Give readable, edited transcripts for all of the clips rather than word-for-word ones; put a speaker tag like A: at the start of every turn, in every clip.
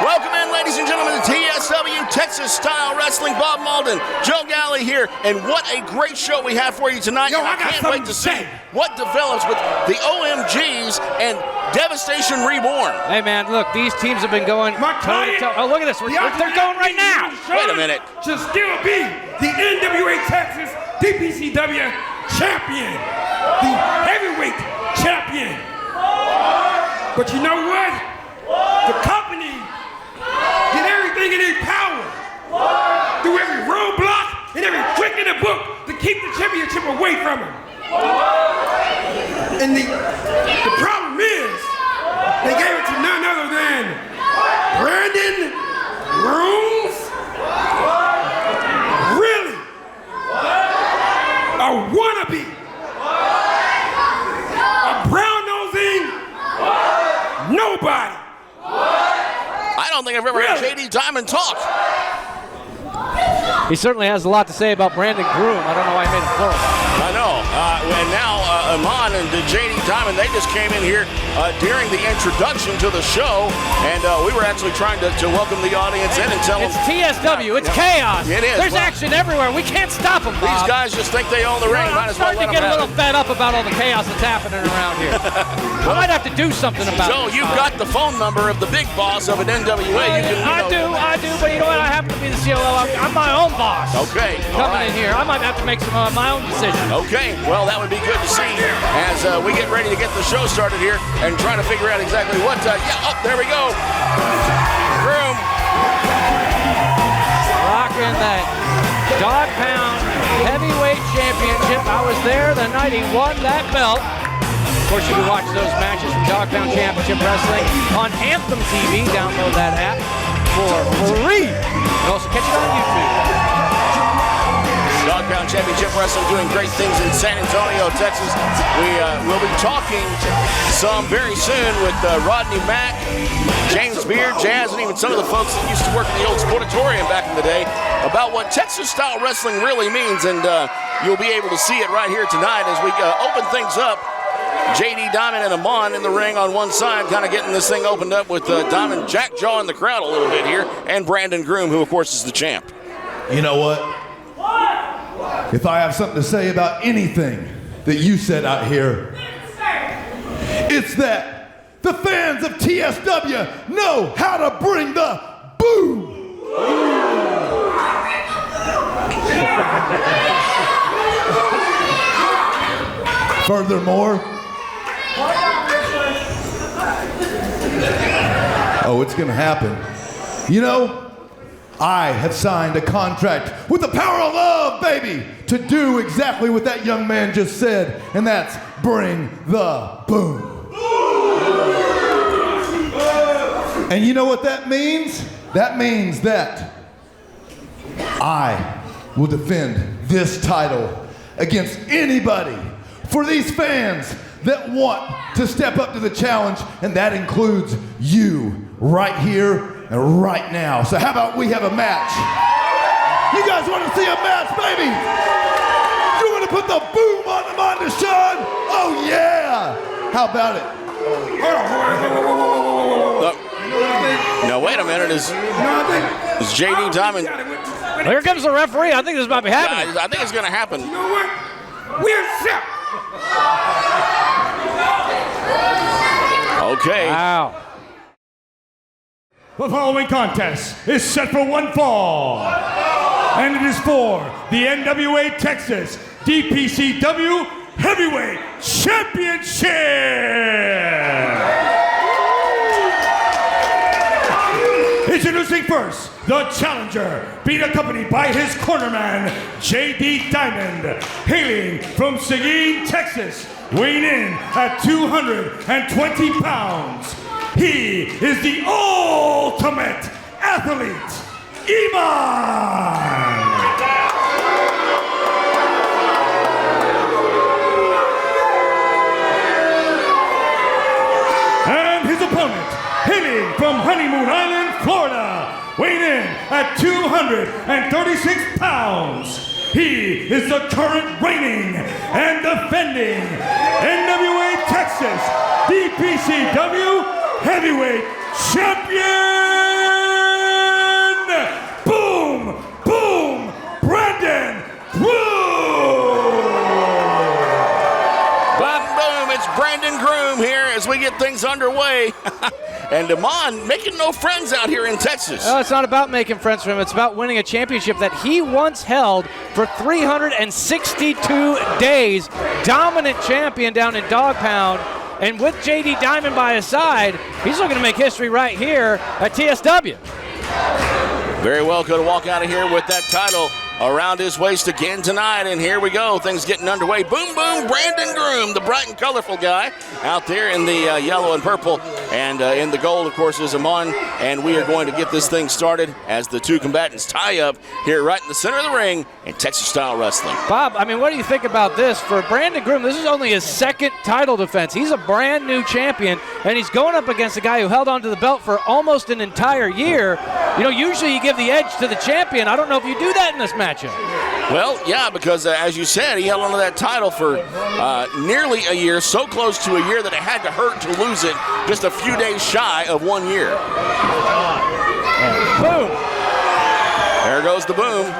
A: Welcome in, ladies and gentlemen, to TSW Texas Style Wrestling. Bob Malden, Joe Galley here, and what a great show we have for you tonight.
B: Yo, I
A: can't wait to see what develops with the OMGs and Devastation Reborn.
C: Hey, man, look, these teams have been going toe-to-toe. Oh, look at this. They're going right now.
A: Wait a minute.
B: Should still be the NWA Texas DPCW champion, the heavyweight champion. But you know what? The company did everything in their power, through every roadblock and every trick in the book to keep the championship away from them. And the problem is, they gave it to none other than Brandon Grooms. Really? A wannabe? A brown-nosing nobody?
A: I don't think I've ever heard JD Diamond talk.
C: He certainly has a lot to say about Brandon Groom. I don't know why he made him plural.
A: I know. And now Amon and JD Diamond, they just came in here during the introduction to the show, and we were actually trying to welcome the audience in and tell them.
C: It's TSW. It's chaos.
A: It is.
C: There's action everywhere. We can't stop them, Bob.
A: These guys just think they own the ring. Might as well let them
C: I'm starting to get a
A: have
C: little
A: it.
C: fed up about all the chaos that's happening around here. I might have to do something about it.
A: Joe, you've got the phone number of the big boss of an NWA.
C: I do, but you know what? I happen to be the COO. I'm my own boss.
A: Okay.
C: Coming in here. I might have to make some of my own decisions.
A: Okay, well, that would be good to see as we get ready to get the show started here and trying to figure out exactly what. There we go. Groom.
C: Rocking that Dog Pound Heavyweight Championship. I was there the night he won that belt. Of course, you can watch those matches from Dog Pound Championship Wrestling on Anthem TV. Download that app for free. You can also catch it on YouTube.
A: Dog Pound Championship Wrestling doing great things in San Antonio, Texas. We will be talking some very soon with Rodney Mack, James Beard, Jazz, and even some of the folks that used to work in the old Sportatorium back in the day about what Texas-style wrestling really means, and you'll be able to see it right here tonight as we open things up. JD Diamond and Amon in the ring on one side, kind of getting this thing opened up with Diamond Jackjaw in the crowd a little bit here, and Brandon Groom, who, of course, is the champ.
D: You know what? If I have something to say about anything that you said out here, it's that the fans of TSW know how to bring the boom. Furthermore, it's gonna happen. You know, I have signed a contract with the power of love, baby, to do exactly what that young man just said, and that's bring the boom. And you know what that means? That means that I will defend this title against anybody for these fans that want to step up to the challenge, and that includes you right here and right now. So how about we have a match? You guys want to see a match, baby? You want to put the boom on them on the Sean? Oh yeah! How about it?
A: Now wait a minute, is JD Diamond?
C: Well, here comes the referee. I think this might be happening.
A: I think it's going to happen.
B: You know what? We're set.
A: Okay.
C: Wow.
E: The following contest is set for one fall, and it is for the NWA Texas DPCW Heavyweight Championship. Introducing first, the challenger, being accompanied by his cornerman, JD Diamond, hailing from Seguin, Texas, weighing in at 220 pounds. He is the ultimate athlete, Iman! And his opponent, hailing from Honeymoon Island, Florida, weighing in at 236 pounds. He is the current reigning and defending NWA Texas DPCW Heavyweight Champion!
A: we get things underway. And Amon making no friends out here in Texas.
C: No, it's not about making friends for him. It's about winning a championship that he once held for 362 days. Dominant champion down in Dog Pound. And with J.D. Diamond by his side, he's looking to make history right here at TSW.
A: Very well could walk out of here with that title around his waist again tonight, and here we go. Things getting underway. Boom, boom, Brandon Groom, the bright and colorful guy out there in the yellow and purple, and in the gold, of course, is Amon, and we are going to get this thing started as the two combatants tie up here right in the center of the ring in Texas-style wrestling.
C: Bob, I mean, what do you think about this? For Brandon Groom, this is only his second title defense. He's a brand new champion, and he's going up against a guy who held onto the belt for almost an entire year. You know, usually you give the edge to the champion. I don't know if you do that in this matchup.
A: Well, yeah, because as you said, he held onto that title for nearly a year, so close to a year that it had to hurt to lose it just a few days shy of 1 year.
C: Boom.
A: There goes the boom.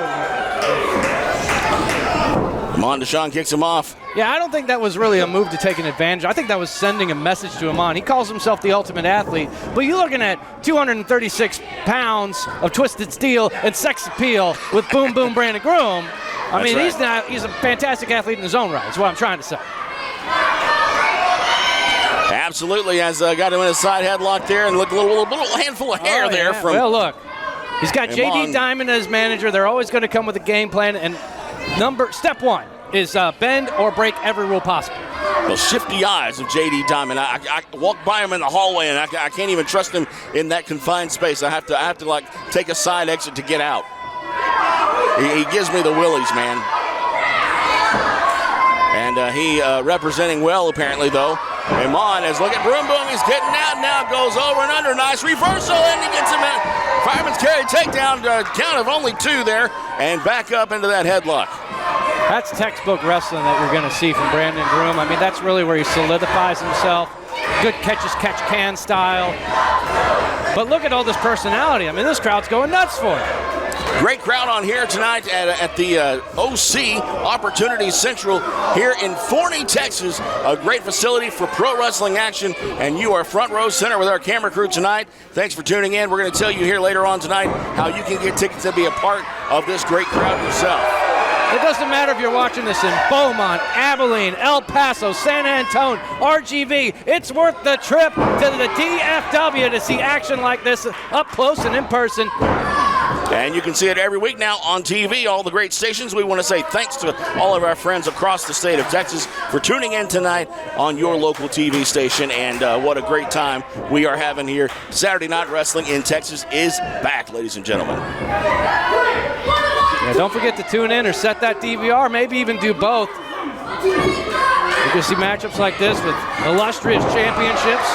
A: Amon Deshawn kicks him off.
C: Yeah, I don't think that was really a move to take an advantage. I think that was sending a message to Amon. He calls himself the ultimate athlete, but you're looking at 236 pounds of twisted steel and sex appeal with Boom Boom Brandon Groom. I mean,
A: right.
C: he's a fantastic athlete in his own right, is what I'm trying to say.
A: Absolutely, has got him in a side headlock there, and look, a little handful of hair there from.
C: Well, look, he's got
A: Amon.
C: J.D. Diamond as manager. They're always going to come with a game plan, and step one is bend or break every rule possible.
A: The shifty eyes of J.D. Diamond. I walk by him in the hallway, and I can't even trust him in that confined space. I have to like take a side exit to get out. He gives me the willies, man. And he representing well, apparently, though. Amon is look at Boom Boom. He's getting out now. Goes over and under. Nice reversal, and he gets him in. Fireman's carry takedown. Count of only 2 there, and back up into that headlock.
C: That's textbook wrestling that you're going to see from Brandon Groom. I mean, that's really where he solidifies himself. Good catch-as-catch-can style. But look at all this personality. I mean, this crowd's going nuts for it.
A: Great crowd on here tonight at the OC Opportunity Central here in Forney, Texas. A great facility for pro wrestling action, and you are front row center with our camera crew tonight. Thanks for tuning in. We're going to tell you here later on tonight how you can get tickets to be a part of this great crowd yourself.
C: It doesn't matter if you're watching this in Beaumont, Abilene, El Paso, San Antone, RGV. It's worth the trip to the DFW to see action like this up close and in person.
A: And you can see it every week now on TV, all the great stations. We want to say thanks to all of our friends across the state of Texas for tuning in tonight on your local TV station. And what a great time we are having here. Saturday Night Wrestling in Texas is back, ladies and gentlemen.
C: Yeah, don't forget to tune in or set that DVR, maybe even do both. You can see matchups like this with illustrious championships.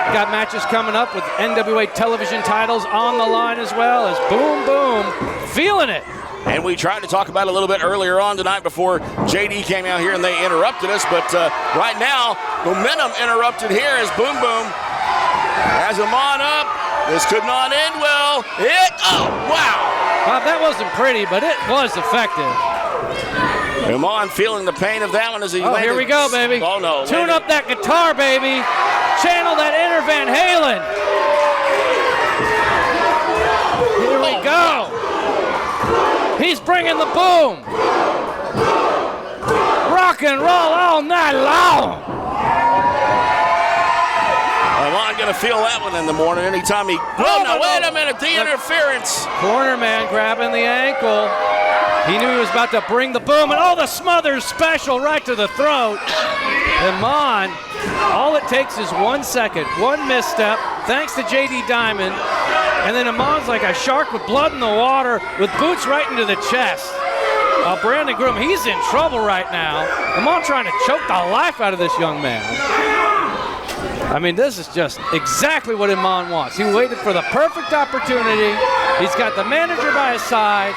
C: Got matches coming up with NWA television titles on the line as well as Boom Boom feeling it.
A: And we tried to talk about it a little bit earlier on tonight before JD came out here and they interrupted us. But right now, momentum interrupted here as Boom Boom has Amon up. This could not end well. Wow.
C: Bob, that wasn't pretty, but it was effective.
A: Amon feeling the pain of that one as he landed.
C: Here we go, baby.
A: Oh, no.
C: Tune up that guitar, baby. Channel that inner Van Halen. Here we go. He's bringing the boom. Rock and roll all night long.
A: Amon going to feel that one in the morning anytime he... Oh, no, wait a minute. The interference.
C: Corner man grabbing the ankle. He knew he was about to bring the boom, and the Smothers special right to the throat. Amon, all it takes is 1 second, one misstep, thanks to J.D. Diamond, and then Amon's like a shark with blood in the water with boots right into the chest. Brandon Groom, he's in trouble right now. Amon trying to choke the life out of this young man. I mean, this is just exactly what Amon wants. He waited for the perfect opportunity. He's got the manager by his side.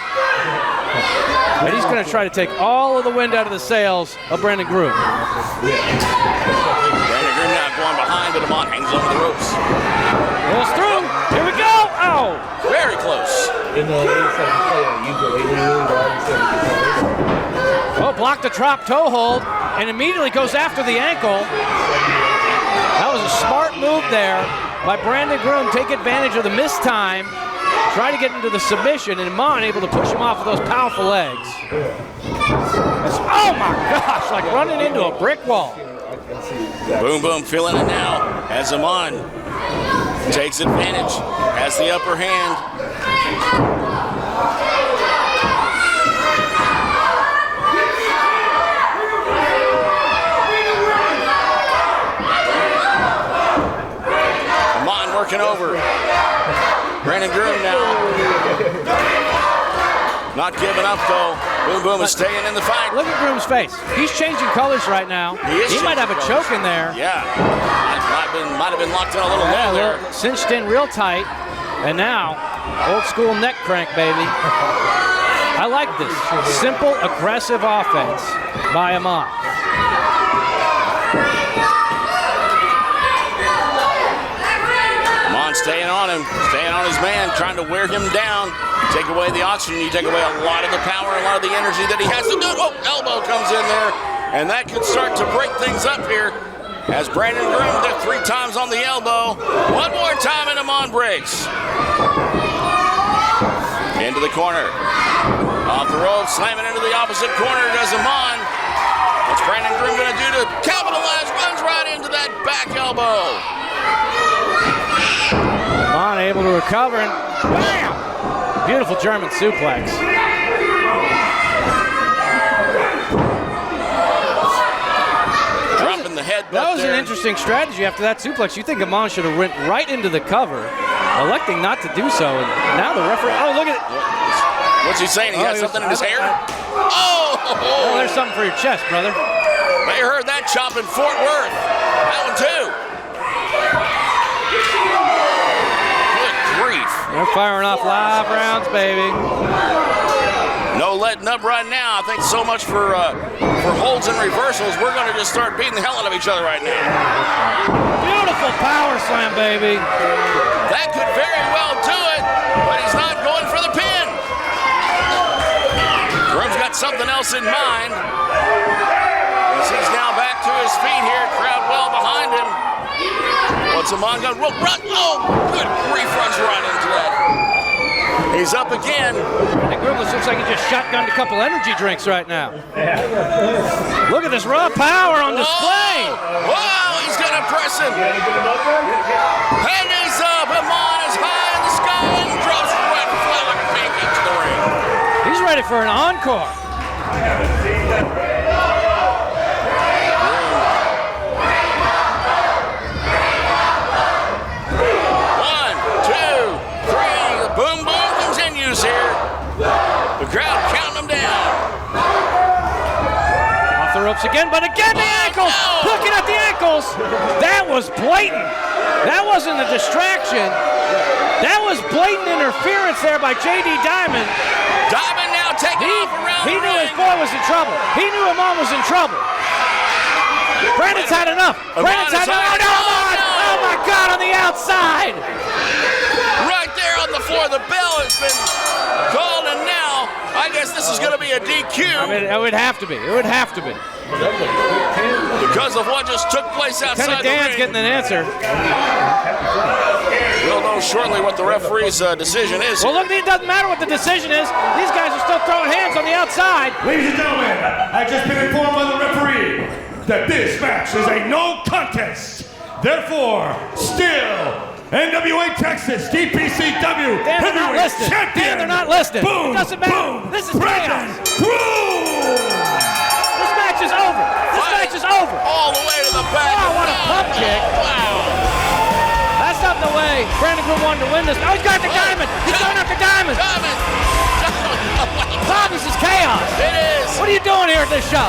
C: And he's going to try to take all of the wind out of the sails of Brandon Groom.
A: Brandon Groom now going behind, but Amon hangs over the ropes.
C: Goes through. Here we go. Ow.
A: Very close.
C: Blocked the drop toe hold and immediately goes after the ankle. That That was a smart move there by Brandon Groom. Take advantage of the missed time. Try to get into the submission, and Iman able to push him off with those powerful legs. Oh my gosh, like running into a brick wall.
A: Boom Boom feeling it now as Iman takes advantage, has the upper hand. Iman working over. Brandon Groom now. Not giving up though. Boom Boom is staying in the fight.
C: Look at Groom's face. He's changing colors right now. He might have a choke in there.
A: Yeah. Might have been locked in a little low there.
C: Cinched in real tight. And now, old school neck crank, baby. I like this. Simple, aggressive offense by Iman.
A: Iman staying on him, staying on his man, trying to wear him down. Take away the oxygen, you take away a lot of the power, a lot of the energy that he has to do. Oh, elbow comes in there, and that could start to break things up here as Brandon Groom did 3 times on the elbow. One more time, and Iman breaks. Into the corner. Off the rope, slamming into the opposite corner does Iman. What's Brandon Groom going to do to capitalize? Runs right into that back elbow.
C: Iman able to recover, and bam! Beautiful German suplex.
A: Dropping the head.
C: That was an interesting strategy after that suplex. You think Iman should have went right into the cover, electing not to do so. And now the referee, oh, look at it.
A: What's he saying? He got something in his hair? Oh,
C: there's something for your chest, brother.
A: They heard that chop in Fort Worth. That one too. Good grief.
C: They're firing off live rounds, baby.
A: No letting up right now. I think so much for holds and reversals. We're going to just start beating the hell out of each other right now.
C: Beautiful power slam, baby.
A: That could very well do it, but he's not going for the pin. Groom's got something else in mind. As he's now back to his feet here, crowd well behind him. What's Iman got? Run! Oh, good grief, runs right into that. He's up again.
C: And Groom looks like he just shotgunned a couple energy drinks right now. Look at this raw power on display.
A: Wow, he's going to press him. And he's up. Iman is high in the sky and drops it right flat like a pancake to the ring.
C: He's ready for an encore.
A: Boom Boom continues here. The crowd counting them down.
C: Off the ropes again, but again the ankles.
A: No.
C: Looking at the ankles. That was blatant. That wasn't a distraction. That was blatant interference there by J.D. Diamond.
A: Diamond now taking off around
C: He
A: the
C: knew
A: ring.
C: his boy was in trouble. He knew Iman was in trouble. Brandon's had enough. Brandon's had enough. Oh, no, Iman. Oh, my God, on the outside.
A: Right there on the floor. The bell has been called, and now I guess this is going to be a DQ.
C: I mean, it would have to be. It would have to be.
A: Because of what just took place outside the
C: Dan's
A: ring.
C: getting an answer.
A: We'll know shortly what the referee's decision is.
C: Well, look, it doesn't matter what the decision is. These guys are still throwing hands on the outside.
E: Ladies and gentlemen, I've just been informed by the referee that this match is a no contest. Therefore, still NWA Texas DPCW
C: Dan, they're not
E: Heavyweight
C: listed.
E: Champion.
C: Dan, they're not listed.
E: Boom,
C: It doesn't matter.
E: boom,
C: This is
E: Brandon
C: chaos.
E: Groom.
C: This match is over. This match is over.
A: All the way to the back.
C: Oh, what a pump kick.
A: Wow.
C: That's not the way Brandon Groom wanted to win this. Oh, he's got the diamond. He's going after diamond.
A: Diamond.
C: Bob, this is chaos.
A: It is.
C: What are you doing here at this show?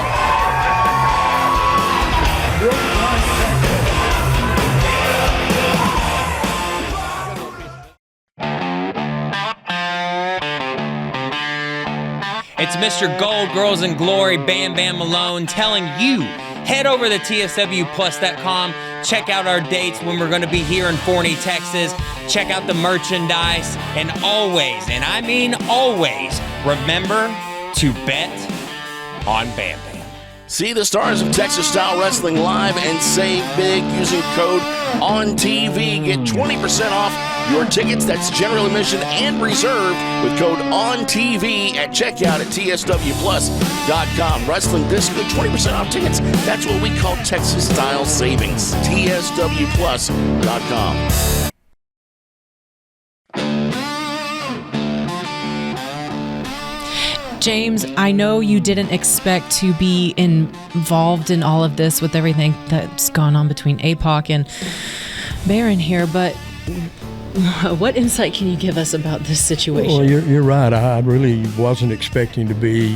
F: It's Mr. Gold, Girls in Glory, Bam Bam Malone telling you, head over to tswplus.com, check out our dates when we're going to be here in Forney, Texas, check out the merchandise, and always, and I mean always, remember to bet on Bam Bam.
A: See the stars of Texas Style Wrestling live and save big using code ONTV. Get 20% off your tickets. That's general admission and reserved with code ONTV at checkout at tswplus.com. Wrestling this good, 20% off tickets. That's what we call Texas Style savings. tswplus.com.
G: James, I know you didn't expect to be involved in all of this with everything that's gone on between APOC and Baron here, but what insight can you give us about this situation?
H: Well, you're right. I really wasn't expecting to be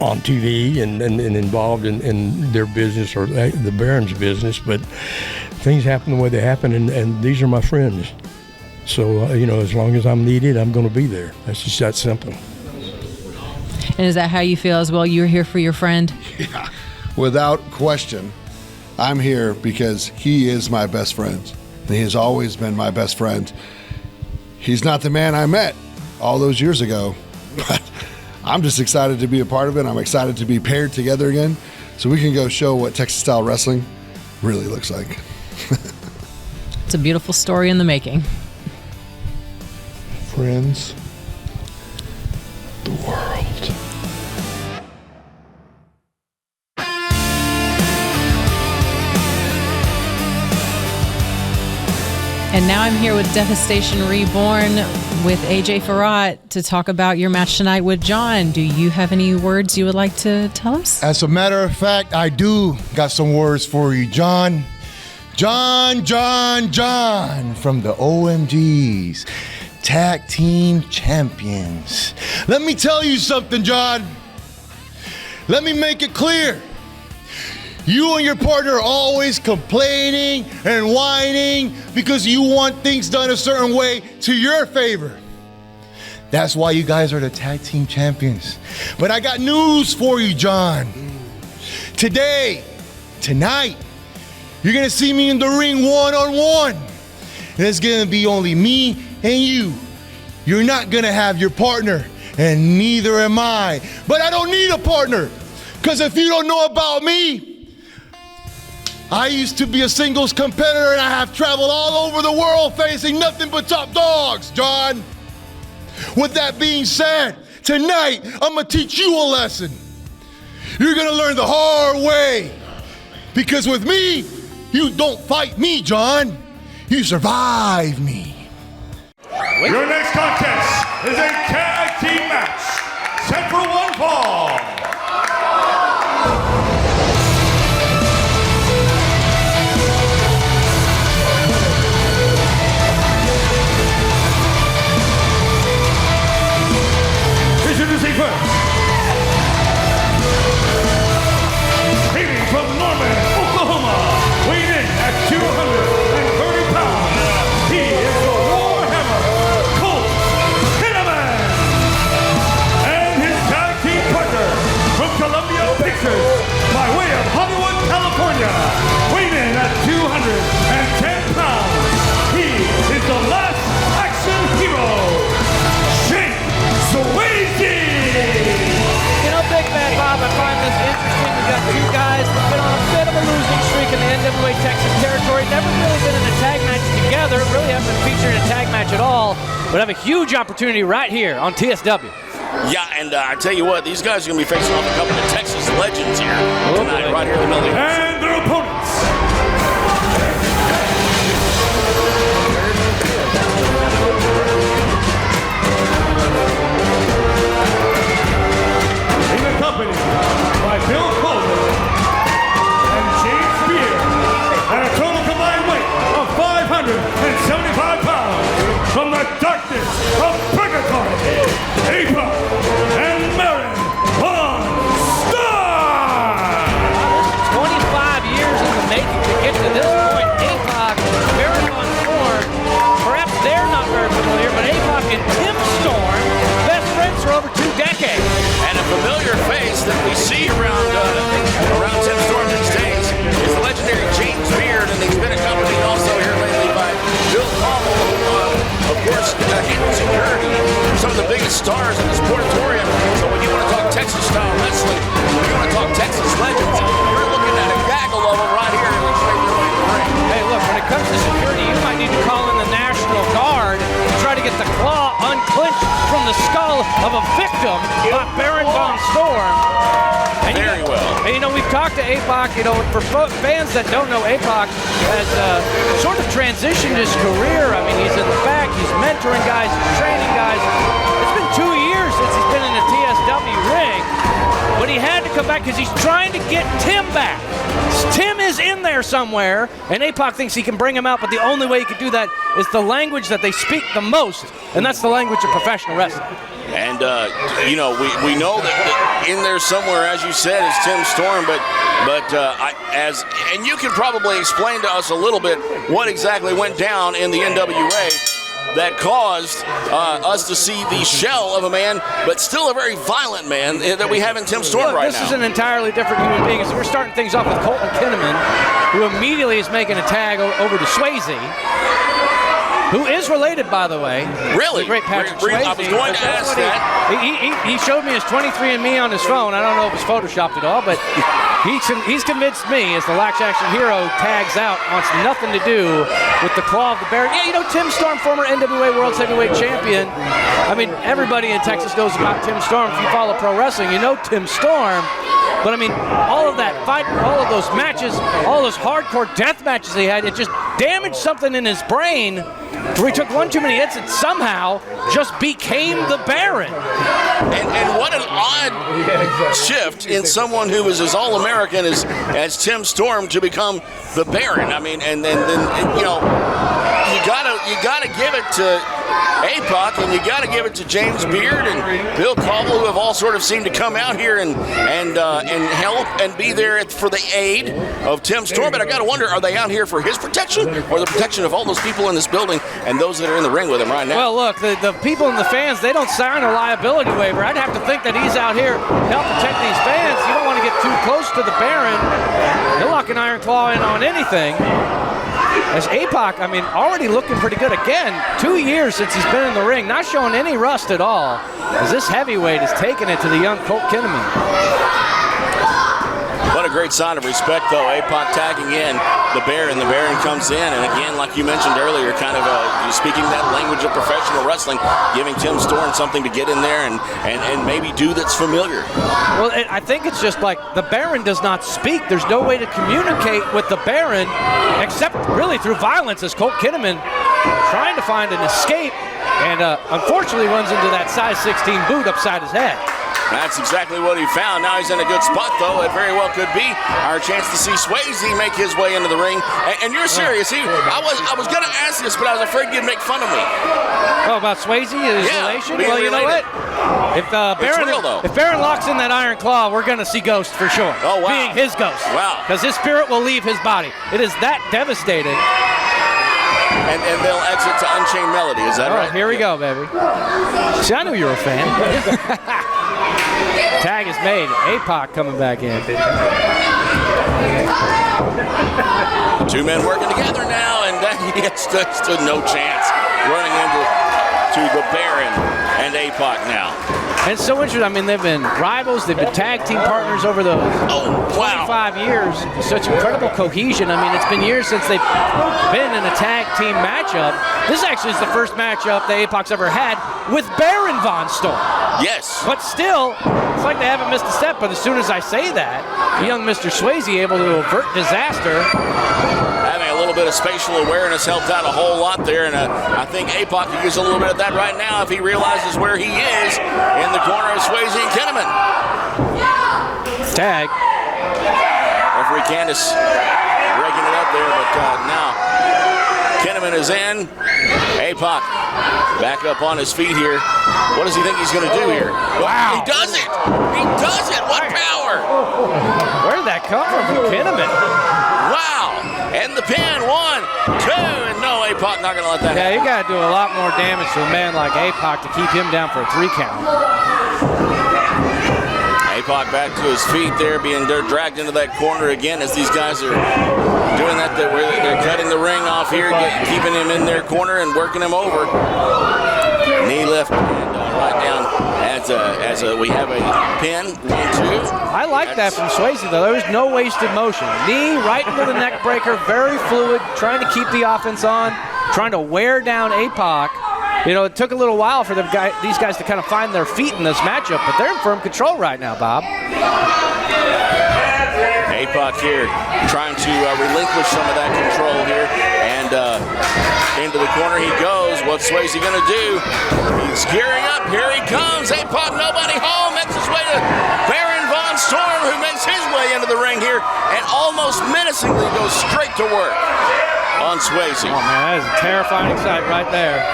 H: on TV and involved in their business or the Baron's business, but things happen the way they happen, and these are my friends. So, as long as I'm needed, I'm going to be there. That's just that simple.
G: And is that how you feel as well? You're here for your friend?
I: Yeah, without question. I'm here because he is my best friend. And he has always been my best friend. He's not the man I met all those years ago, but I'm just excited to be a part of it. I'm excited to be paired together again so we can go show what Texas Style Wrestling really looks like.
G: It's a beautiful story in the making.
I: Friends, the world.
G: And now I'm here with Devastation Reborn with AJ Farrat to talk about your match tonight with John. Do you have any words you would like to tell us?
J: As a matter of fact, I do got some words for you, John. John from the OMGs, Tag Team Champions. Let me tell you something, John. Let me make it clear. You and your partner are always complaining and whining because you want things done a certain way to your favor. That's why you guys are the Tag Team Champions. But I got news for you, John. Tonight, you're gonna see me in the ring one-on-one. And it's gonna be only me and you. You're not gonna have your partner, and neither am I. But I don't need a partner, because if you don't know about me, I used to be a singles competitor, and I have traveled all over the world facing nothing but top dogs, John. With that being said, tonight, I'm gonna teach you a lesson. You're gonna learn the hard way. Because with me, you don't fight me, John. You survive me.
E: Your next contest is a tag team match set for one fall. Introducing first, hailing from Norman, Oklahoma, weighing in at 230 pounds, he is the Warhammer, Colt Kinnaman, and his tag team partner from Columbia Pictures, by way of Hollywood, California, weighing in at 210 pounds, he is the Last Action Hero, Shane Swayze.
C: Big Bad Bob, I find this interesting. We've got two guys that have been on a bit of a losing streak in the NWA Texas territory. Never really been in a tag match together. Really haven't been featured in a tag match at all. But have a huge opportunity right here on TSW.
A: Yeah, and I tell you what, these guys are going to be facing off a couple of Texas legends here tonight, right here in the building.
E: And their opponents. Accompanied by Bill Coleman and James Beard at a total combined weight of 575 pounds from the darkness of purgatory, APOC and Baron Von Star.
C: 25 years in the making to get to this point. APOC, Baron Von Storm, perhaps they're not very familiar, but APOC and Tim Storm, best friends for over 2 decades.
A: And a familiar face that we see around Tim Storm these days is the legendary James Beard, and he's been accompanied also here lately by Bill Pommel, who, of course, handles security for some of the biggest stars in the sportatorium. So when you want to talk Texas style wrestling, when you want to talk Texas
C: of a victim by Baron Von Storm. And
A: Very well.
C: And we've talked to APOC, for fans that don't know, APOC has sort of transitioned his career. I mean, he's in the back, he's mentoring guys, he's training guys. It's been 2 years since he's been in the TSW ring, but he had to come back because he's trying to get Tim back. Tim is in there somewhere, and APOC thinks he can bring him out, but the only way he can do that is the language that they speak the most, and that's the language of professional wrestling.
A: And, we know that in there somewhere, as you said, is Tim Storm, and you can probably explain to us a little bit what exactly went down in the NWA that caused us to see the shell of a man, but still a very violent man that we have in Tim Storm right now.
C: This is an entirely different human being. So we're starting things off with Colton Kinnaman, who immediately is making a tag over to Swayze, who is related, by the way.
A: Really?
C: The great Patrick Swayze.
A: I was going to ask that.
C: He showed me his 23andMe on his phone. I don't know if it's photoshopped at all, but he's convinced me, as the Lax Action Hero tags out, wants nothing to do with the Claw of the Baron. Yeah, Tim Storm, former NWA World Heavyweight Champion. I mean, everybody in Texas knows about Tim Storm. If you follow pro wrestling, you know Tim Storm. But I mean, all of that fight, all of those matches, all those hardcore death matches he had, it just damaged something in his brain where he took one too many hits and somehow just became the Baron.
A: And what an odd shift in someone who was as all-American as Tim Storm to become the Baron. I mean, and then you gotta give it to APOC, and you got to give it to James Beard and Bill Cobble, who have all sort of seemed to come out here and help and be there for the aid of Tim Storm. But I got to wonder, are they out here for his protection or the protection of all those people in this building and those that are in the ring with him right now?
C: Well, look, the people and the fans, they don't sign a liability waiver. I'd have to think that he's out here to help protect these fans. You don't want to get too close to the Baron. He'll lock an Iron Claw in on anything. As APOC, I mean, already looking pretty good. Again, 2 years since he's been in the ring, not showing any rust at all, as this heavyweight is taking it to the young Colt Kinnaman.
A: What a great sign of respect, though. APOC tagging in the Baron. The Baron comes in, and again, like you mentioned earlier, kind of speaking that language of professional wrestling, giving Tim Storm something to get in there and maybe do that's familiar.
C: Well, I think it's just like the Baron does not speak. There's no way to communicate with the Baron except really through violence, as Colt Kinnaman trying to find an escape and unfortunately runs into that size 16 boot upside his head.
A: That's exactly what he found. Now he's in a good spot, though. It very well could be our chance to see Swayze make his way into the ring. And you're serious. I was going to ask this, but I was afraid you'd make fun of me.
C: Oh, about Swayze and his relation? Well, you know what? If Baron locks in that Iron Claw, we're going to see Ghost for sure.
A: Oh, wow.
C: Being his Ghost.
A: Wow.
C: Because his spirit will leave his body. It is that devastating.
A: And they'll exit to Unchained Melody. Is that right?
C: All right, here we go, baby. See, I knew you were a fan. Tag is made. APOC coming back in.
A: Two men working together now, and he stood no chance running into the Baron and APOC now.
C: And it's so interesting. I mean, they've been rivals. They've been tag team partners over the 25 years. Such incredible cohesion. I mean, it's been years since they've been in a tag team matchup. This actually is the first matchup that APOC's ever had with Baron Von Storm.
A: Yes.
C: But still, it's like they haven't missed a step. But as soon as I say that, young Mr. Swayze able to avert disaster.
A: Having a little bit of spatial awareness helped out a whole lot there, and I think APOC could use a little bit of that right now if he realizes where he is in the corner of Swayze and Kinnaman.
C: Tag.
A: Referee Candace breaking it up there, but now Kinnaman is in. APOC back up on his feet here. What does he think he's going to do here?
C: Wow.
A: He does it. He does it. What power.
C: Where did that come from Kinnaman?
A: Wow. And the pin. 1, 2, and no, APOC not going to let that happen.
C: Yeah, you got to do a lot more damage to a man like APOC to keep him down for a 3 count.
A: APOC back to his feet there, being dragged into that corner again as these guys are doing that. They're cutting the ring off here, keeping him in their corner and working him over. Knee lift and right down as we have a pin. 1, 2.
C: I like that from Swayze, though. There was no wasted motion. Knee right into the neck breaker, very fluid, trying to keep the offense on, trying to wear down APOC. it took a little while for these guys to kind of find their feet in this matchup, but they're in firm control right now, Bob.
A: APOC here trying to relinquish some of that control here, and into the corner he goes. What's Swayze going to do? He's gearing up. Here he comes. APOC, nobody home. Makes his way to Baron Von Storm, who makes his way into the ring here and almost menacingly goes straight to work on Swayze.
C: Oh, man, that is a terrifying sight right there.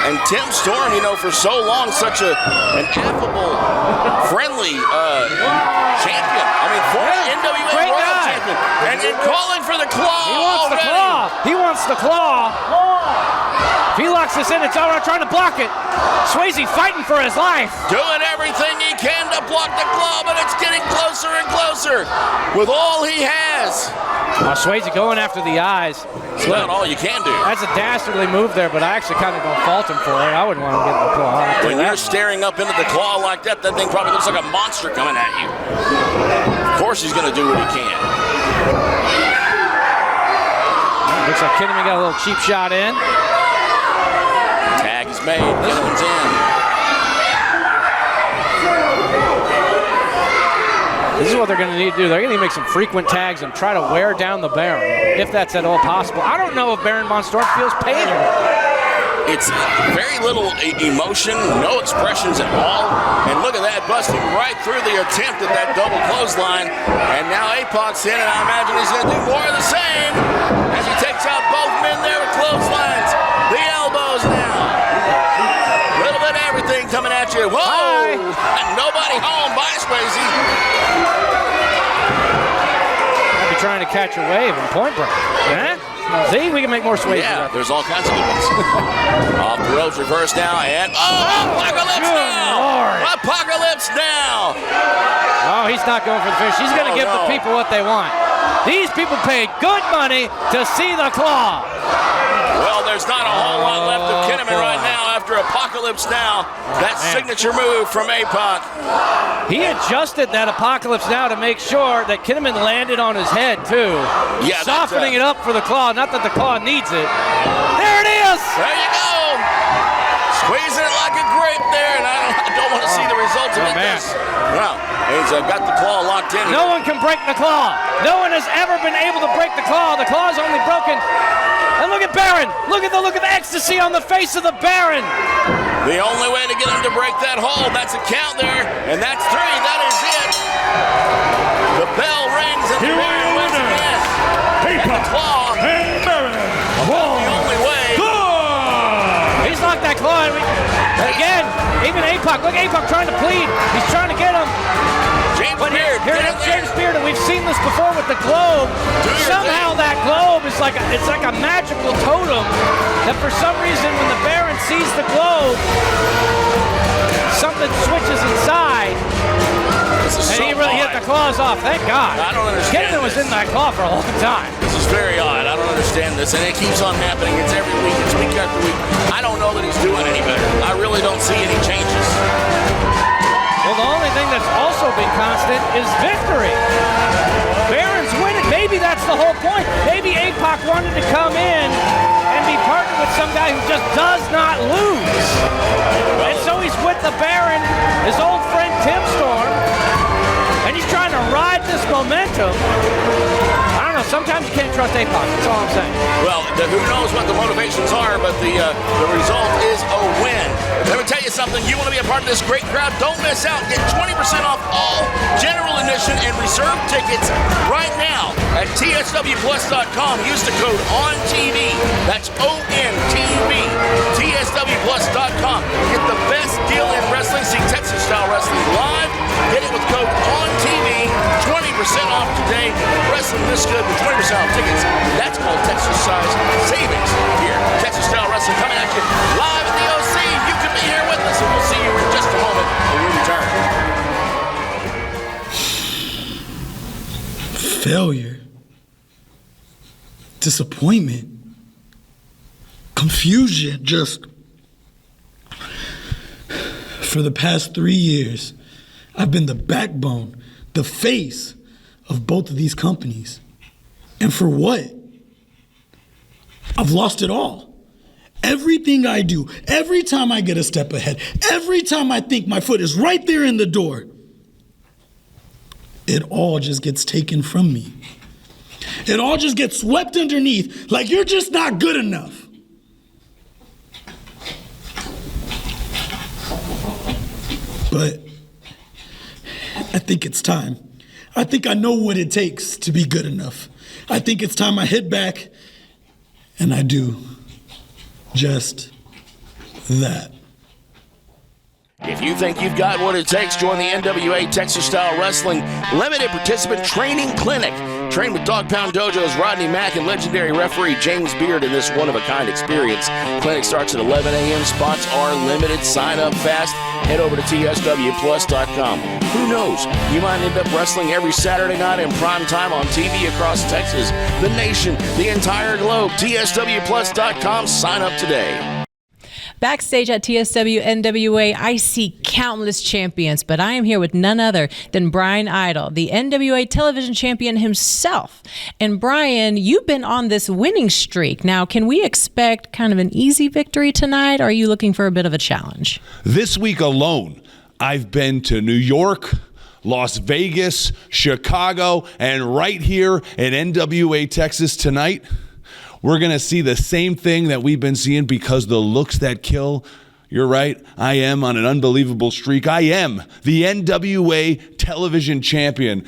A: And Tim Storm, for so long, such an affable, friendly champion. I mean, former NWA
C: Great
A: World
C: guy.
A: Champion. And calling for the claw.
C: He wants the claw. He wants the claw. If he locks this in, it's all right trying to block it. Swayze fighting for his life.
A: Doing everything he can to block the claw, but it's getting closer and closer with all he has.
C: Swayze going after the eyes.
A: It's not all you can do.
C: That's a dastardly move there, but I actually kind of don't fault him for it. I wouldn't want him getting the claw.
A: When you're staring up into the claw like that, that thing probably looks like a monster coming at you. Of course he's going to do what he can.
C: Looks like Kinnaman got a little cheap shot in.
A: Tag is made. Kinnaman's in.
C: This is what they're going to need to do. They're going to need to make some frequent tags and try to wear down the Baron, if that's at all possible. I don't know if Baron Von Storm feels pain.
A: It's very little emotion, no expressions at all. And look at that, busting right through the attempt at that double clothesline. And now APOC's in, and I imagine he's going to do more of the same as he takes out both men there with clotheslines. The elbows now. A little bit of everything coming at you. Whoa!
C: Hi.
A: And nobody home by Swayze.
C: I'd be trying to catch a wave in Point Break. Huh? See, we can make more Swayze.
A: Yeah, there's all kinds of good ones. Off the ropes, reverse now, and Apocalypse now!
C: Lord.
A: Apocalypse now!
C: Oh, he's not going for the finish. He's going to give the people what they want. These people paid good money to see the claw.
A: Well, there's not a whole lot left of Kinnaman right now after Apocalypse Now. That signature move from APOC.
C: He adjusted that Apocalypse Now to make sure that Kinnaman landed on his head, too.
A: Yeah,
C: softening it up for the claw. Not that the claw needs it. There it is!
A: There you go! Squeezing it like a grape there, and I don't want to see the results of it. Well, he's got the claw locked in.
C: No one can break the claw. No one has ever been able to break the claw. The claw is only broken. And look at Baron. Look at the ecstasy on the face of the Baron.
A: The only way to get him to break that hold, that's a count there, and that's 3. That is it. The bell rings and the Baron wins again. And the claw.
E: And Baron.
A: The only way.
C: He's locked that claw. Again, even APOC. Look, APOC trying to plead. He's trying to get him.
A: James
C: But
A: Beard.
C: here it is, James Beard, and we've seen this before with the globe. Somehow that globe is like a magical totem that for some reason when the Baron sees the globe, something switches inside. And he really hit the claws off. Thank God.
A: I don't understand.
C: Kinnaman was in that claw for a long time.
A: This is very odd. I don't understand this, and it keeps on happening. It's every week. It's week after week. I don't know that he's doing any better. I really don't see any changes.
C: Well, the only thing that's also been constant is victory. Baron's winning. Maybe that's the whole point. Maybe APOC wanted to come in and be partnered with some guy who just does not lose. And so he's with the Baron, his old friend Tim Storm, and he's trying to ride this momentum. I don't know. Sometimes you can't trust APOC. That's all I'm saying.
A: Well, who knows what the motivations are, but the result is a win. Let me tell you something. You want to be a part of this great crowd? Don't miss out. Get 20% off all general admission and reserve tickets right now at tswplus.com. Use the code ONTV. That's ONTV. tswplus.com. Get the best deal in wrestling. See Texas Style Wrestling live. Get it with code ONTV. 20% off today. Wrestling this good with 20% off tickets. That's called Texas Size Savings here. Texas Style Wrestling coming at you live at the OC. You can be here with us, and we'll see you in just a moment when we return.
K: Failure, disappointment, confusion. Just for the past 3 years, I've been the backbone, the face of both of these companies. And for what? I've lost it all. everything I do, every time I get a step ahead, every time I think my foot is right there in the door, it all just gets taken from me. It all just gets swept underneath like you're just not good enough. But I think it's time. I think I know what it takes to be good enough. I think it's time I hit back and I do just that.
A: If you think you've got what it takes, join the NWA Texas Style Wrestling Limited Participant Training Clinic. Train with Dog Pound Dojo's Rodney Mack and legendary referee James Beard in this one-of-a-kind experience. Clinic starts at 11 a.m. Spots are limited. Sign up fast. Head over to tswplus.com. Who knows? You might end up wrestling every Saturday night in prime time on TV across Texas, the nation, the entire globe. tswplus.com. Sign up today.
G: Backstage at TSW NWA, I see countless champions, but I am here with none other than Brian Idol, the NWA television champion himself. And Brian, you've been on this winning streak. Now, can we expect kind of an easy victory tonight, or are you looking for a bit of a challenge?
L: This week alone, I've been to New York, Las Vegas, Chicago, and right here in NWA Texas tonight. We're going to see the same thing that we've been seeing because the looks that kill. You're right. I am on an unbelievable streak. I am the NWA television champion.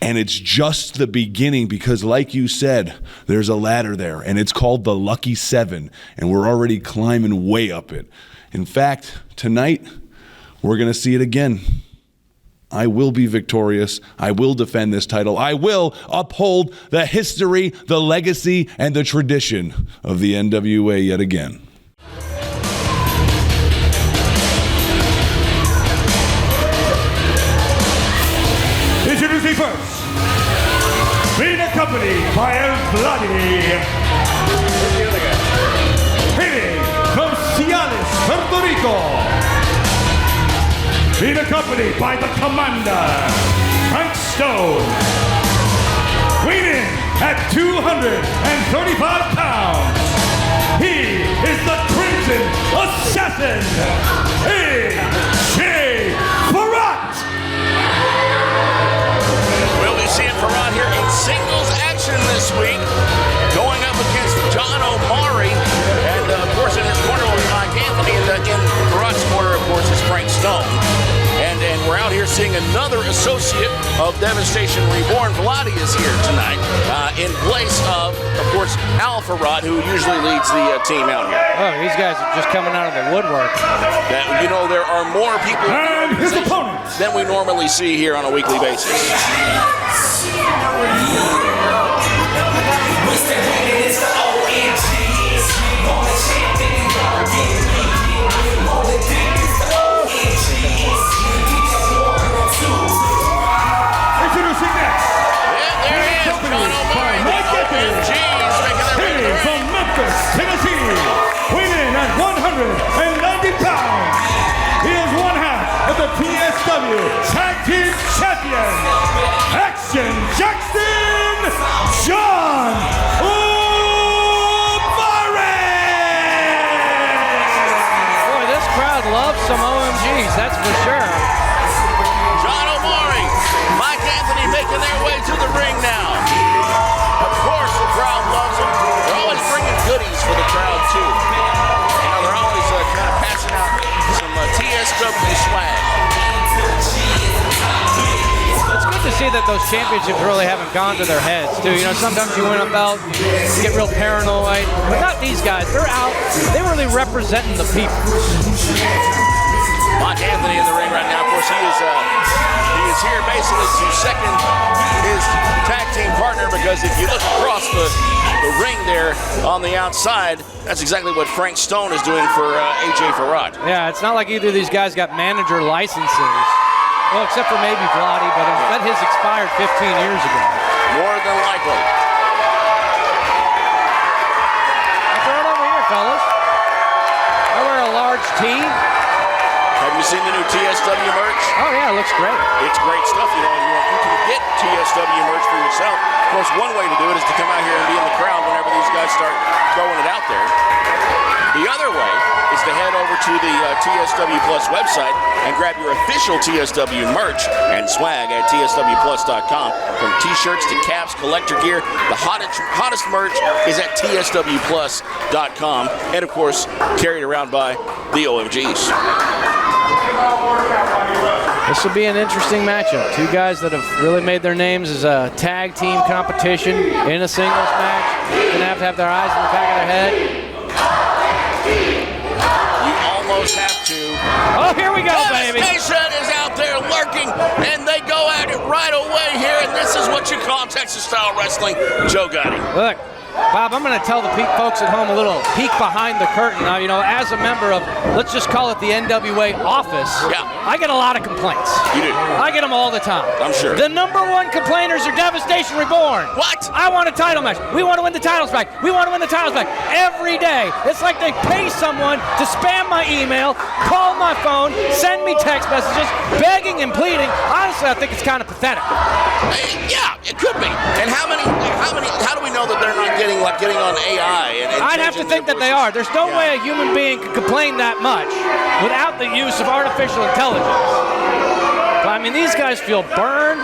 L: And it's just the beginning because, like you said, there's a ladder there, and it's called the Lucky 7, and we're already climbing way up it. In fact, tonight, we're going to see it again. I will be victorious. I will defend this title. I will uphold the history, the legacy, and the tradition of the NWA yet again.
E: Introducing first, being accompanied by El Vladi, hitting from Ciales, Puerto Rico. Being accompanied by the Commander, Frank Stone. Weighing in at 235 pounds. He is the Crimson Assassin, A.J. Farrat.
A: We'll be seeing Farrat here in singles action this week, going up against John O'Mari. And, of course, in his corner was Mike Anthony. And in Farrat's corner, of course, is Frank Stone. And we're out here seeing another associate of Devastation Reborn. Vladi is here tonight in place of course, Al Farrat, who usually leads the team out here.
C: Oh, these guys are just coming out of the woodwork.
A: That, you know, there are more people
E: and his opponents
A: than we normally see here on a weekly basis.
E: Introducing next.
A: Yeah, there he is. John O'Mari, the OMGs making their way to the ring.
E: From Memphis, Tennessee, weighing in at 190 pounds. He is one half of the TSW Tag Team Champion, Action Jackson John O'Mari.
C: Boy, this crowd loves some OMGs, that's for sure.
A: John O'Mari, Mike Anthony making their way to the ring now. Of course, the crowd loves them. They're always bringing goodies for the crowd, too. You know, they're always kind of passing out some TSW swag.
C: It's good to see that those championships really haven't gone to their heads, too. You know, sometimes you win a belt, you get real paranoid. But not these guys. They're out. They're really representing the people.
A: Mike Anthony in the ring right now. Of course, he is here basically to second his tag team partner, because if you look across the ring there on the outside, that's exactly what Frank Stone is doing for A.J. Farrat.
C: Yeah, it's not like either of these guys got manager licenses. Well, except for maybe Vladi, but that his expired 15 years ago.
A: More than likely.
C: I'll throw it over here, fellas. I wear a large tee.
A: Have you seen the new TSW merch?
C: Oh, yeah, it looks great.
A: It's great stuff. You can get TSW merch for yourself. Of course, one way to do it is to come out here and be in the crowd whenever these guys start throwing it out there. The other way is to head over to the TSW Plus website and grab your official TSW merch and swag at tswplus.com. From t-shirts to caps, collector gear, the hottest merch is at tswplus.com. And, of course, carried around by the OMGs.
C: This will be an interesting matchup. Two guys that have really made their names as a tag team competition in a singles match. Going to have their eyes in the back of their head.
A: You almost have to.
C: Oh, here we go, baby.
A: Devastation is out there lurking, and they go at it right away here, and this is what you call Texas-style wrestling. Joe Gotti.
C: Look, Bob, I'm going to tell the folks at home a little peek behind the curtain. Now, as a member of, let's just call it the NWA office, I get a lot of complaints.
A: You do?
C: I get them all the time.
A: I'm sure.
C: The number one complainers are Devastation Reborn.
A: What?
C: I want a title match. We want to win the titles back. We want to win the titles back. Every day. It's like they pay someone to spam my email, call my phone, send me text messages, begging and pleading. Honestly, I think it's kind of pathetic.
A: Yeah, it could be. And how do we know that they're not getting on AI?
C: I'd have to think that they are. There's no way a human being could complain that much without the use of artificial intelligence. But, I mean, these guys feel burned.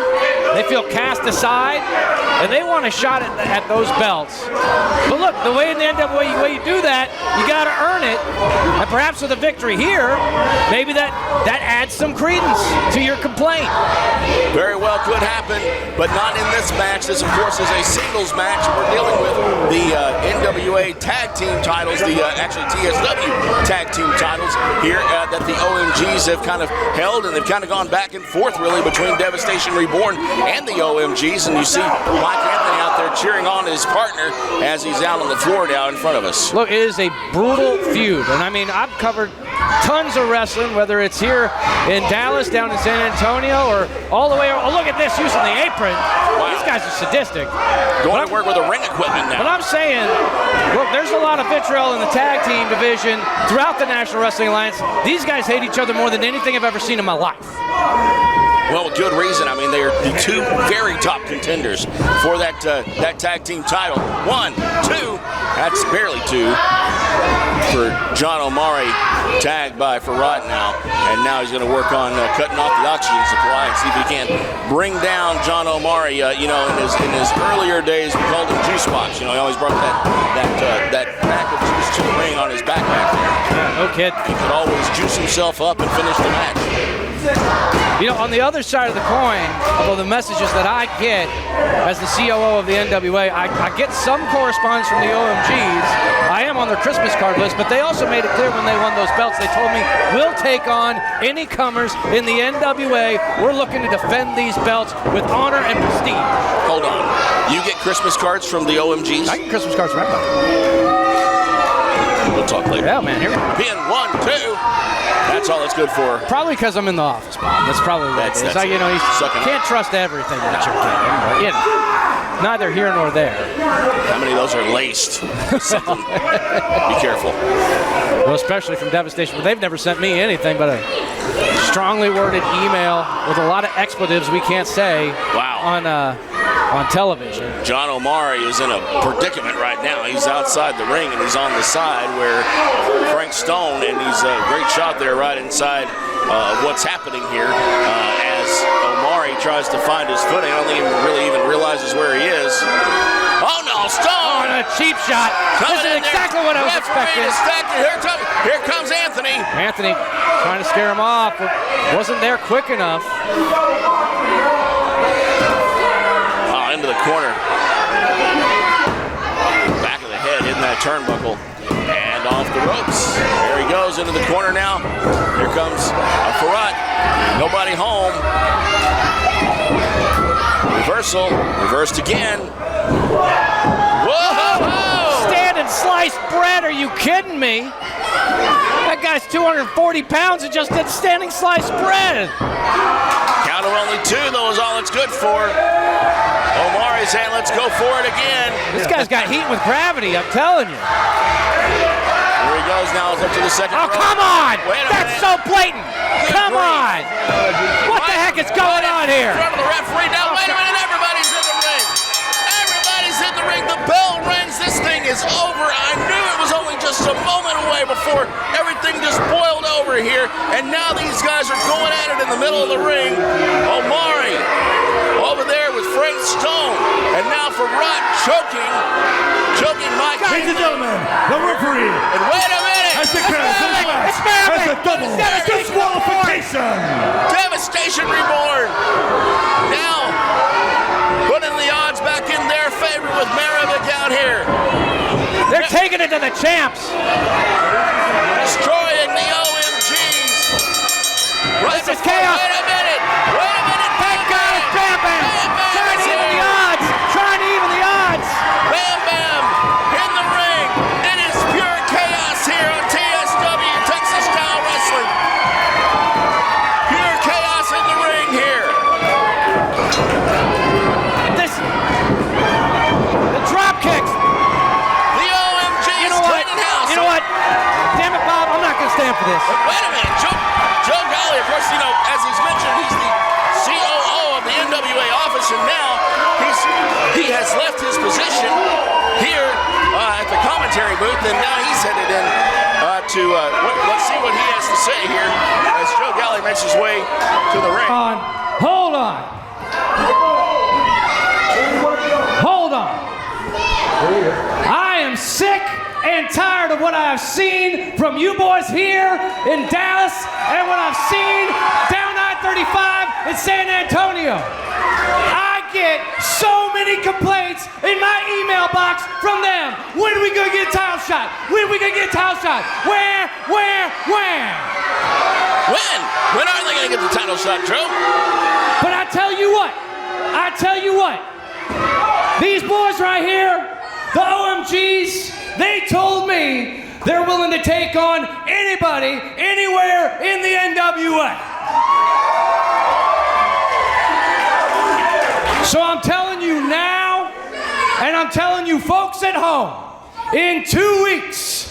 C: They feel cast aside. And they want a shot at those belts. But look, the way in the NWA, the way you do that, you got to earn it. And perhaps with a victory here, maybe that adds some credence to your complaint.
A: Very well could happen, but not in this match. This, of course, is a singles match. We're dealing with the NWA tag team titles, actually TSW tag team titles here that the OMGs have kind of held, and they've kind of gone back and forth, really, between Devastation Reborn and the OMGs. And you see Mike Anthony out there cheering on his partner as he's out on the floor now in front of us.
C: Look, it is a brutal feud. And I mean, I've covered tons of wrestling, whether it's here in Dallas, down in San Antonio, or all the way. Oh, look at this, using the apron. Wow. These guys are sadistic.
A: Going to work with the ring equipment now.
C: But I'm saying, look, there's a lot of vitriol in the tag team division throughout the National Wrestling Alliance. These guys hate each other more than anything I've ever seen in my life.
A: Well, with good reason. I mean, they are the two very top contenders for that tag team title. 1, 2, that's barely 2 for John Omari, tagged by Farad now. And now he's going to work on cutting off the oxygen supply and see if he can bring down John Omari. In his earlier days, we called him Juice Box. He always brought that pack of juice to the ring on his backpack there.
C: Yeah, no kid.
A: He could always juice himself up and finish the match.
C: On the other side of the coin, although the messages that I get as the COO of the NWA, I get some correspondence from the OMGs. I am on their Christmas card list, but they also made it clear when they won those belts, they told me, we'll take on any comers in the NWA. We're looking to defend these belts with honor and prestige.
A: Hold on. You get Christmas cards from the OMGs?
C: I get Christmas cards from everybody.
A: We'll talk later.
C: Yeah, man, here we go.
A: Pin 1, 2. That's all it's good for.
C: Probably because I'm in the office, Bob. That's probably what it is. You can't trust everything that you're getting. But, neither here nor there.
A: How many of those are laced? Something. Be careful.
C: Well, especially from Devastation. But they've never sent me anything but a strongly worded email with a lot of expletives we can't say on television.
A: John Omari is in a predicament right now. He's outside the ring and he's on the side where Frank Stone, and he's a great shot there right inside of what's happening here as Omari tries to find his footing. I don't think he really even realizes where he is. Oh no, Stone!
C: Oh, a cheap shot. This is exactly what I was expecting.
A: Here comes Anthony.
C: Anthony trying to scare him off, but wasn't there quick enough.
A: Into the corner. Back of the head, hitting that turnbuckle. And off the ropes. There he goes into the corner now. Here comes Farad. Nobody home. Reversal. Reversed again. Whoa!
C: Stand and slice bread. Are you kidding me? That guy's 240 pounds and just did standing sliced bread.
A: Count of only 2, though, is all it's good for. Omari's saying, let's go for it again.
C: This guy's got heat with gravity, I'm telling you.
A: Here he goes now. It's up to the second row.
C: Come on!
A: Wait a
C: That's
A: minute.
C: so blatant! Come on! What the heck is going on here?
A: In front of the referee. Now, wait a minute. Everybody's in the ring. Everybody's in the ring. The bell rings. This thing is over. I knew it was only just a moment away before everything just boiled over here. And now these guys are going at it in the middle of the ring. Omari over there with Frank Stone. And now for Rod choking Mike.
E: Ladies and gentlemen, the referee.
A: And wait a minute.
E: Has declared this match as a double disqualification.
A: Devastation Reborn. Now, putting the odds back in their favor with Maravik out here.
C: They're taking it to the champs.
A: Destroying the OMGs. Right
C: This is
A: before-
C: chaos.
A: Wait a minute.
C: Thank God it's Bam Bam. Trying to even the odds. Trying to even the odds.
A: Bam Bam in the ring. It is pure chaos here on TSW, Texas Style Wrestling. Pure chaos in the ring here.
C: The drop kicks.
A: The OMGs
C: You know what?
A: cleaning house.
C: You know what? Damn it, Bob. I'm not going to stand for this.
A: But wait a minute. Joe Golly, of course, as he's mentioned, he's the COO of the NWA office, and now he has left his position here at the commentary booth, and now he's headed in let's see what he has to say here as Joe Golly makes his way to the ring.
C: Hold on. Hold on. I am sick and tired of what I've seen from you boys here in Dallas and what I've seen down I-35 in San Antonio. I get so many complaints in my email box from them. When are we gonna get a title shot? When are we gonna get a title shot? Where?
A: When are they gonna get the title shot, Joe?
C: But I tell you what, these boys right here, the OMGs, they told me they're willing to take on anybody, anywhere in the NWA. So I'm telling you now, and I'm telling you folks at home, in 2 weeks,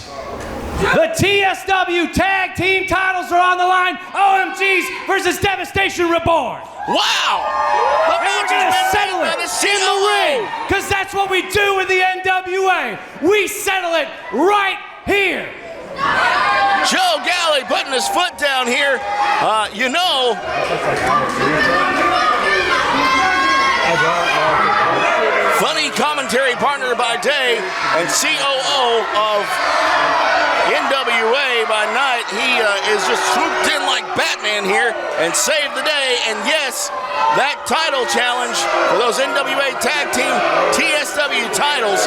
C: the TSW Tag Team titles are on the line. OMGs versus Devastation Reborn.
A: Wow!
C: And we're gonna settle it in the ring, because that's what we do with the NWA. We settle it right here.
A: Joe Golly putting his foot down here. Funny commentary partner by day and COO of NWA by night. He is just swooped in like Batman here and saved the day. And yes, that title challenge for those NWA Tag Team TSW titles,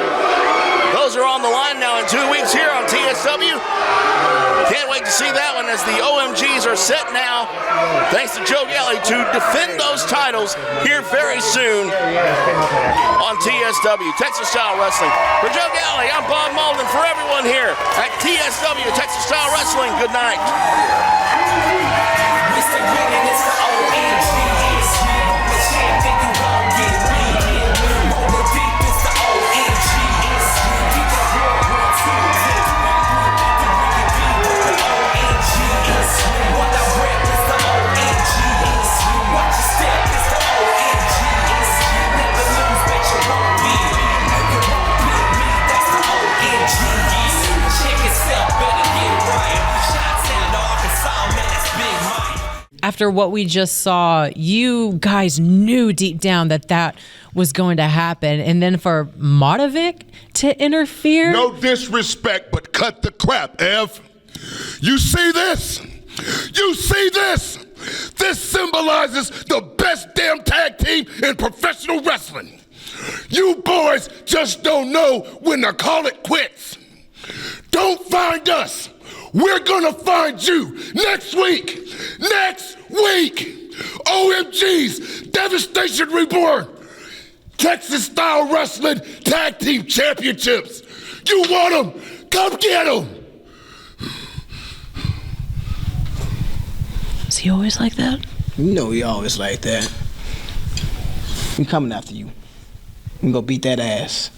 A: those are on the line now in 2 weeks here on TSW. Can't wait to see that one as the OMGs are set now, thanks to Joe Golly, to defend those titles here very soon on TSW, Texas Style Wrestling. For Joe Golly, I'm Bob Malden. For everyone here at TSW, Texas Style Wrestling, good night.
G: After what we just saw, you guys knew deep down that was going to happen. And then for Maravik to interfere?
M: No disrespect, but cut the crap, Ev. You see this? You see this? This symbolizes the best damn tag team in professional wrestling. You boys just don't know when to call it quits. Don't find us. We're gonna find you next week. Next week. OMGs, Devastation Reborn, Texas Style Wrestling Tag Team Championships. You want them? Come get them.
G: Is he always like that?
N: You know he always like that. We coming after you. We gonna beat that ass.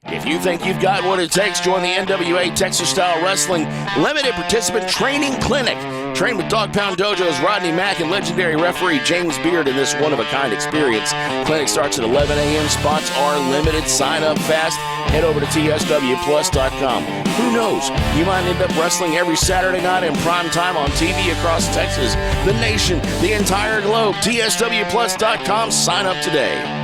A: If you think you've got what it takes, join the NWA Texas Style Wrestling Limited Participant Training Clinic. Train with Dog Pound Dojo's Rodney Mack and legendary referee James Beard in this one-of-a-kind experience. Clinic starts at 11 a.m. Spots are limited. Sign up fast. Head over to tswplus.com. Who knows? You might end up wrestling every Saturday night in prime time on TV across Texas, the nation, the entire globe. tswplus.com. Sign up today.